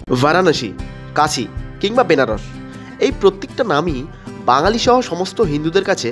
বারাণসী, কাশী কিংবা বেনারস, এই প্রত্যেকটা নামই বাঙালি সহ সমস্ত হিন্দুদের কাছে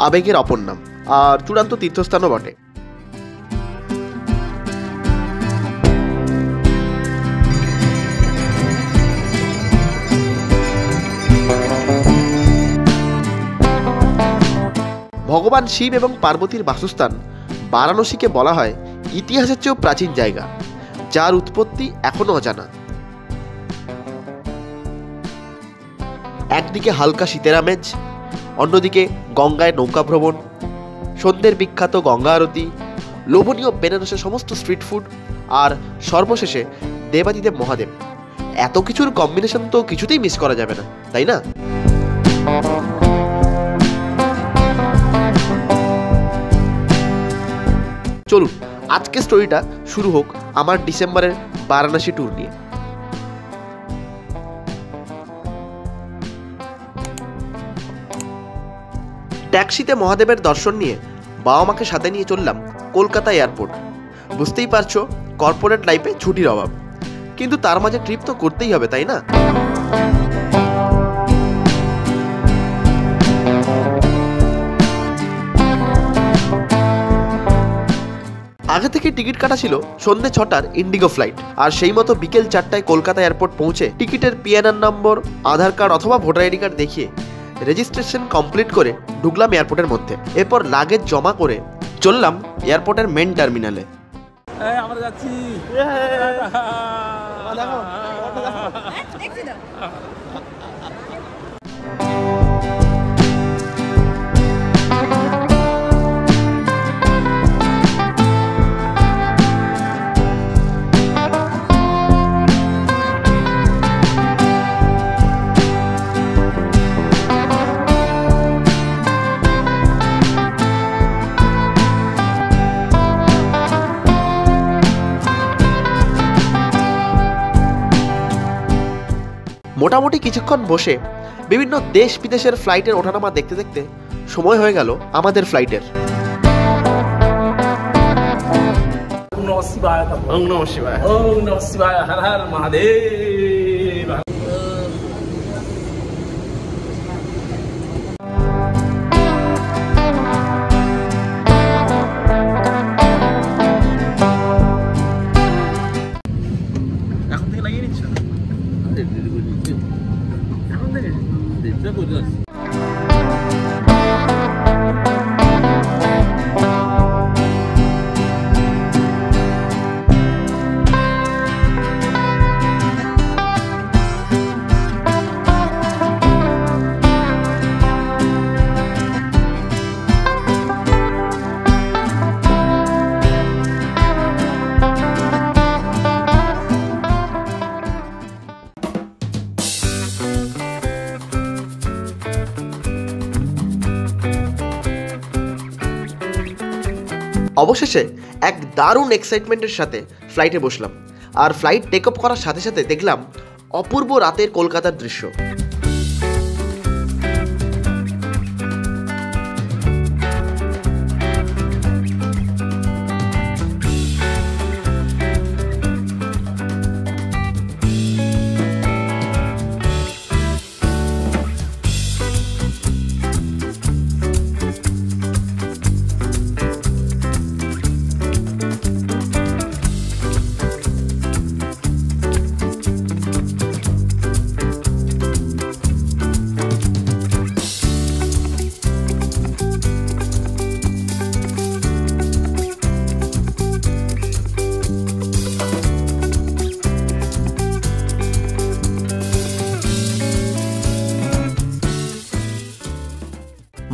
আবেগের অপর নাম আর চূড়ান্ত তীর্থস্থানও বটে। ভগবান শিব এবং পার্বতীর বাসস্থান বারাণসীকে বলা হয় ইতিহাসের চেয়েও প্রাচীন জায়গা, যার উৎপত্তি এখনো অজানা। একদিকে হালকা শীতের আমেজ, অন্যদিকে গঙ্গায় নৌকা ভ্রমণ, সন্ধ্যের বিখ্যাত গঙ্গা আরতি, লোভনীয় বেনারসের সমস্ত স্ট্রিট ফুড, আর সর্বশেষে দেবাদিদেব মহাদেব। এত কিছুর কম্বিনেশন তো কিছুতেই মিস করা যাবে না, তাই না? চলুন আজকে স্টোরিটা শুরু হোক আমার ডিসেম্বরের বারাণসী ট্যুর নিয়ে। ট্যাক্সিতে মহাদেবের দর্শন নিয়ে বাবা মাকে সাথে নিয়ে চললাম কলকাতা এয়ারপোর্ট। বুঝতেই পারছো, কর্পোরেট লাইফে ছুটির অভাব, কিন্তু তার মাঝে ট্রিপ তো করতেই হবে, তাই না? আগে থেকে টিকিট কাটা ছিল সন্ধ্যে 6টার ইন্ডিগো ফ্লাইট, আর সেই মতো বিকেল 4টায় কলকাতা এয়ারপোর্ট পৌঁছে টিকিটের পিএনআর নম্বর, আধার কার্ড অথবা ভোটার আইডি কার্ড দেখিয়ে রেজিস্ট্রেশন কমপ্লিট করে ঢুকলাম এয়ারপোর্টের মধ্যে। এরপর লাগেজ জমা করে চললাম এয়ারপোর্টের মেন টার্মিনালে। আমরা যাচ্ছি। মোটামুটি কিছুক্ষণ বসে বিভিন্ন দেশ বিদেশের ফ্লাইটের ওঠানামা দেখতে দেখতে সময় হয়ে গেল আমাদের ফ্লাইটের। ওম নমঃ শিবায়, ওম নমঃ শিবায়, ওম নমঃ শিবায়, হর হর মহাদেব। এখন থেকে লাগিয়ে নিচ্ছ? এখন থেকে দেখতে বুঝতে পারছি। অবশেষে এক দারুণ এক্সাইটমেন্টের সাথে ফ্লাইটে বসলাম, আর ফ্লাইট টেক অফ করার সাথে সাথে দেখলাম অপূর্ব রাতের কলকাতার দৃশ্য।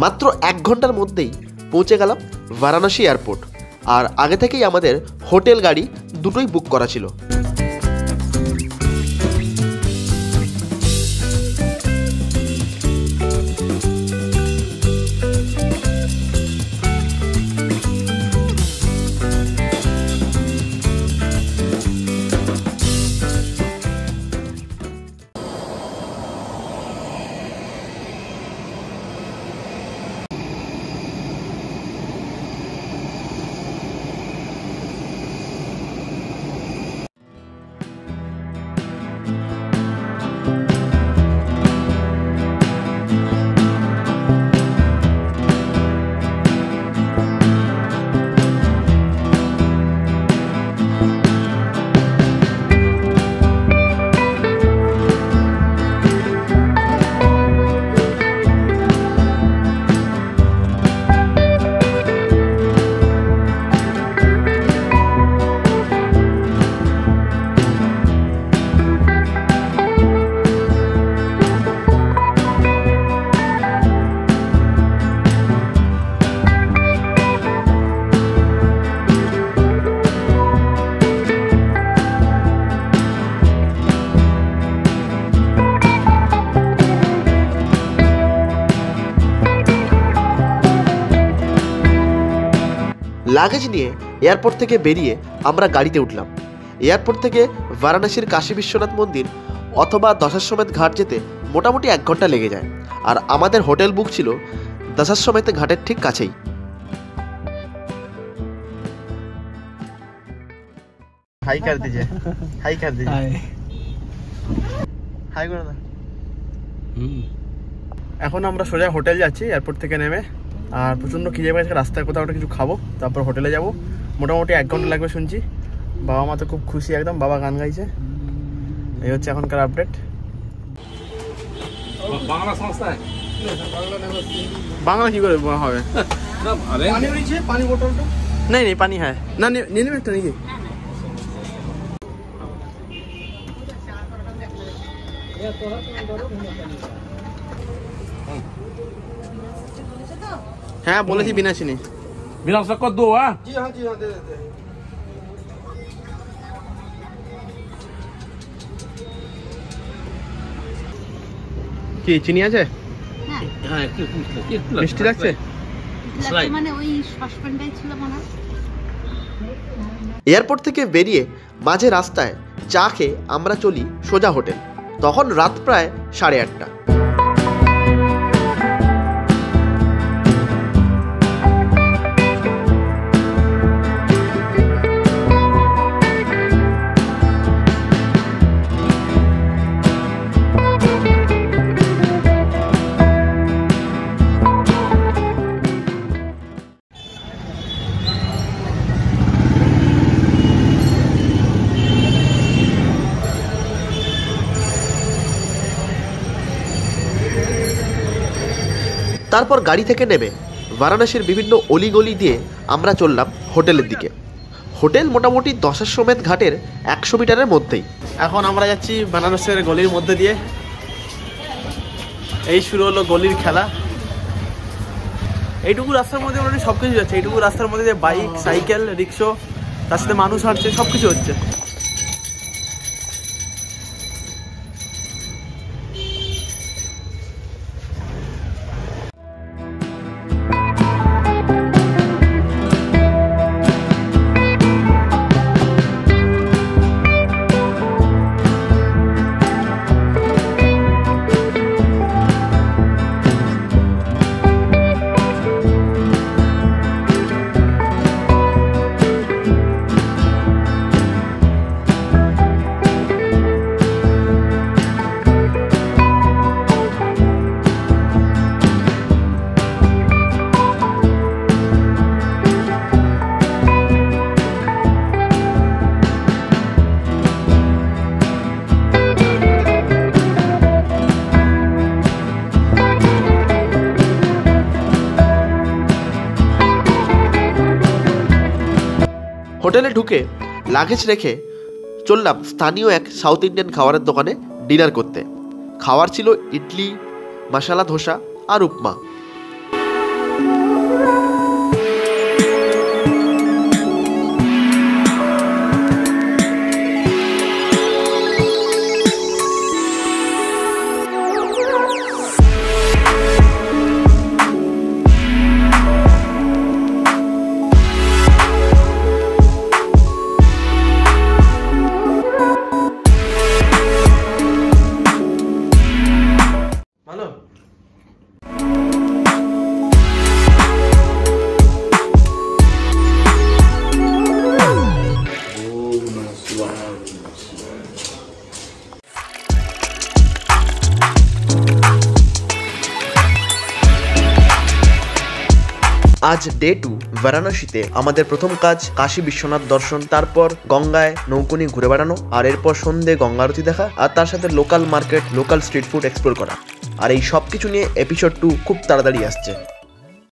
মাত্র 1 ঘন্টার মধ্যেই পৌঁছে গেলাম বারাণসী এয়ারপোর্ট, আর আগে থেকেই আমাদের হোটেল গাড়ি দুটোই বুক করা ছিল। লাগেজ নিয়ে এয়ারপোর্ট থেকে বেরিয়ে আমরা গাড়িতে উঠলাম। এয়ারপোর্ট থেকে বারাণসীর কাশী বিশ্বনাথ মন্দির অথবা দশাশ্বমেধ ঘাট যেতে মোটামুটি 1 ঘন্টা লেগে যায়। আর আমাদের হোটেল বুক ছিল দশাশ্বমেধ ঘাটের ঠিক কাছেই। হাই কর দিজিয়ে, হাই কর দিজিয়ে, হাই করে দাও। এখন আমরা সোজা হোটেল যাচ্ছি এয়ারপোর্ট থেকে নেমে। আর প্রচণ্ড খিদে পেয়েছে, রাস্তায় কোথাও একটা কিছু খাবো, তারপর হোটেলে যাব। মোটামুটি 1 ঘন্টা লাগবে শুনছি। বাবা মা তো খুব খুশি একদম, বাবা গান গাইছে। এই হচ্ছে এখনকার আপডেট। বাংলা সংস্থায় বাংলা কি করে হবে? পানি রয়েছে, পানি বোতলটা নেই নেই পানি হ্যাঁ না, নিয়ে নেবে একটা নাকি? হ্যাঁ বলেছি বিনা চিনি। बिना उसका दो है। जी हाँ दे देते हैं। কি চিনি আছে? হ্যাঁ একটু মিষ্টি লাগছে? মানে ওই সসপ্যানটাই ছিল মনে হয়। এয়ারপোর্ট থেকে বেরিয়ে মাঝে রাস্তায় চা খেয়ে আমরা চলি সোজা হোটেল। তখন রাত প্রায় 8:30। তারপর গাড়ি থেকে নেমে বারাণসীর বিভিন্ন অলিগলি দিয়ে আমরা চললাম হোটেলের দিকে। হোটেল মোটামুটি দশাশ্বমেধ ঘাটের 100 মিটারের মধ্যেই। এখন আমরা যাচ্ছি বারাণসীর গলির মধ্যে দিয়ে। এই শুরু হলো গলির খেলা। এইটুকু রাস্তার মধ্যে মোটামুটি সব কিছু যাচ্ছে। এইটুকু রাস্তার মধ্যে দিয়ে বাইক, সাইকেল, রিক্সা, তার সাথে মানুষ হাঁটছে, সব কিছু হচ্ছে। হোটেলে ঢুকে লাগেজ রেখে চললাম স্থানীয় এক সাউথ ইন্ডিয়ান খাবারের দোকানে ডিনার করতে। খাবার ছিল ইডলি, মশলা ধোসা আর উপমা। আজ ডে 2 বারাণসীতে। আমাদের প্রথম কাজ কাশী বিশ্বনাথ দর্শন, তারপর গঙ্গায় নৌকো নিয়ে ঘুরে বেড়ানো, আর এরপর সন্ধ্যে গঙ্গা আরতি দেখা, আর তার সাথে local market, local street food explore করা। আর এই সব কিছু নিয়ে এপিসোড 2 খুব তাড়াতাড়ি আসছে।